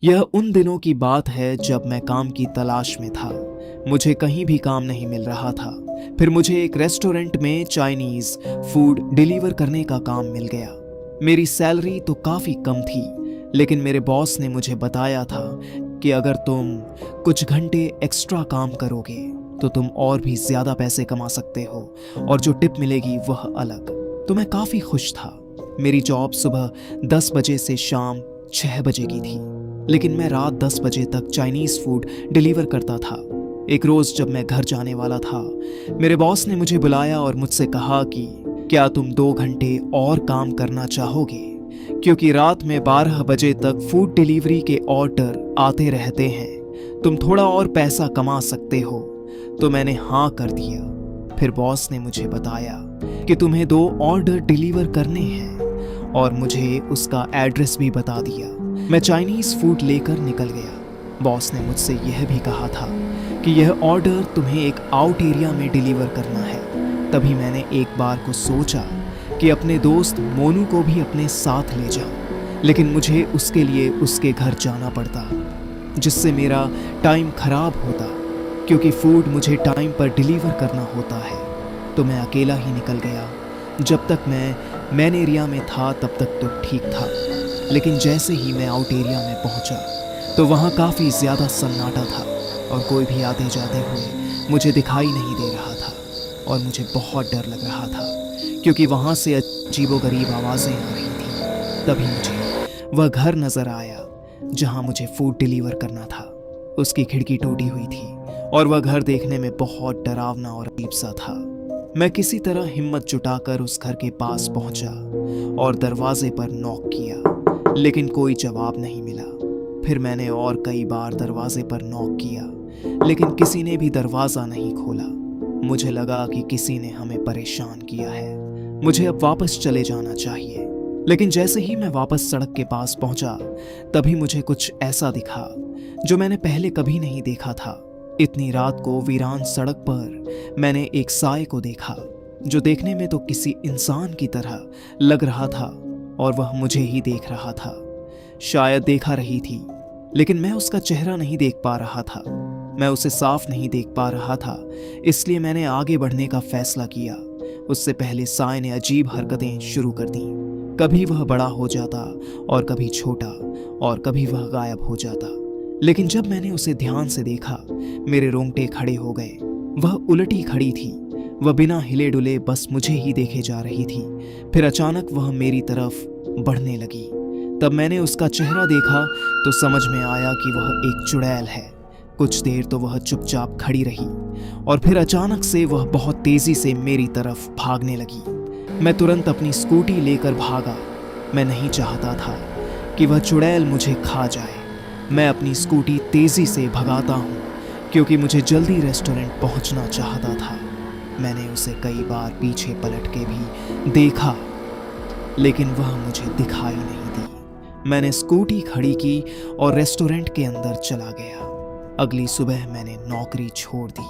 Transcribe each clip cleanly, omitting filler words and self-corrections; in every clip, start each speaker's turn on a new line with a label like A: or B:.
A: यह उन दिनों की बात है जब मैं काम की तलाश में था। मुझे कहीं भी काम नहीं मिल रहा था। फिर मुझे एक रेस्टोरेंट में चाइनीज फूड डिलीवर करने का काम मिल गया। मेरी सैलरी तो काफी कम थी, लेकिन मेरे बॉस ने मुझे बताया था कि अगर तुम कुछ घंटे एक्स्ट्रा काम करोगे तो तुम और भी ज्यादा पैसे कमा सकते हो और जो टिप मिलेगी वह अलग। तो मैं काफी खुश था। मेरी जॉब सुबह 10 बजे से शाम 6 बजे की थी, लेकिन मैं रात 10 बजे तक चाइनीज फूड डिलीवर करता था। एक रोज जब मैं घर जाने वाला था, मेरे बॉस ने मुझे बुलाया और मुझसे कहा कि क्या तुम 2 घंटे और काम करना चाहोगे, क्योंकि रात में 12 बजे तक फूड डिलीवरी के ऑर्डर आते रहते हैं, तुम थोड़ा और पैसा कमा सकते हो। तो मैंने हाँ कर दिया। फिर बॉस ने मुझे बताया कि तुम्हें 2 ऑर्डर डिलीवर करने हैं और मुझे उसका एड्रेस भी बता दिया। मैं चाइनीज फूड लेकर निकल गया। बॉस ने मुझसे यह भी कहा था कि यह ऑर्डर तुम्हें एक आउट एरिया में डिलीवर करना है। तभी मैंने एक बार को सोचा कि अपने दोस्त मोनू को भी अपने साथ ले जाऊं, लेकिन मुझे उसके लिए उसके घर जाना पड़ता, जिससे मेरा टाइम खराब होता, क्योंकि फूड मुझे टाइम पर डिलीवर करना होता है। तो मैं अकेला ही निकल गया। जब तक मैं मेन एरिया में था तब तक तो ठीक था, लेकिन जैसे ही मैं आउट एरिया में पहुंचा तो वहाँ काफ़ी ज़्यादा सन्नाटा था और कोई भी आते जाते हुए मुझे दिखाई नहीं दे रहा था और मुझे बहुत डर लग रहा था, क्योंकि वहाँ से अजीबोगरीब आवाज़ें आ रही थीं। तभी मुझे वह घर नज़र आया जहाँ मुझे फूड डिलीवर करना था। उसकी खिड़की टूटी हुई थी और वह घर देखने में बहुत डरावना और अजीब सा था। मैं किसी तरह हिम्मत जुटाकर उस घर के पास पहुंचा और दरवाजे पर नॉक किया, लेकिन कोई जवाब नहीं मिला। फिर मैंने और कई बार दरवाजे पर नॉक किया, लेकिन किसी ने भी दरवाजा नहीं खोला। मुझे लगा कि किसी ने हमें परेशान किया है, मुझे अब वापस चले जाना चाहिए। लेकिन जैसे ही मैं वापस सड़क के पास पहुंचा, तभी मुझे कुछ ऐसा दिखा जो मैंने पहले कभी नहीं देखा था। इतनी रात को वीरान सड़क पर मैंने एक साए को देखा, जो देखने में तो किसी इंसान की तरह लग रहा था और वह मुझे ही देख रहा था। शायद देखा रही थी, लेकिन मैं उसका चेहरा नहीं देख पा रहा था। मैं उसे साफ नहीं देख पा रहा था, इसलिए मैंने आगे बढ़ने का फैसला किया। उससे पहले साए ने अजीब हरकतें शुरू कर दी। कभी वह बड़ा हो जाता और कभी छोटा, और कभी वह गायब हो जाता। लेकिन जब मैंने उसे ध्यान से देखा, मेरे रोंगटे खड़े हो गए। वह उलटी खड़ी थी, वह बिना हिले डुले बस मुझे ही देखे जा रही थी। फिर अचानक वह मेरी तरफ बढ़ने लगी। तब मैंने उसका चेहरा देखा तो समझ में आया कि वह एक चुड़ैल है। कुछ देर तो वह चुपचाप खड़ी रही और फिर अचानक से वह बहुत तेजी से मेरी तरफ भागने लगी। मैं तुरंत अपनी स्कूटी लेकर भागा। मैं नहीं चाहता था कि वह चुड़ैल मुझे खा जाए। मैं अपनी स्कूटी तेजी से भगाता हूँ, क्योंकि मुझे जल्दी रेस्टोरेंट पहुँचना चाहता था। मैंने उसे कई बार पीछे पलट के भी देखा, लेकिन वह मुझे दिखाई नहीं दी। मैंने स्कूटी खड़ी की और रेस्टोरेंट के अंदर चला गया। अगली सुबह मैंने नौकरी छोड़ दी,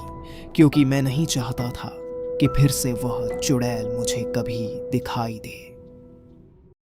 A: क्योंकि मैं नहीं चाहता था कि फिर से वह चुड़ैल मुझे कभी दिखाई दे।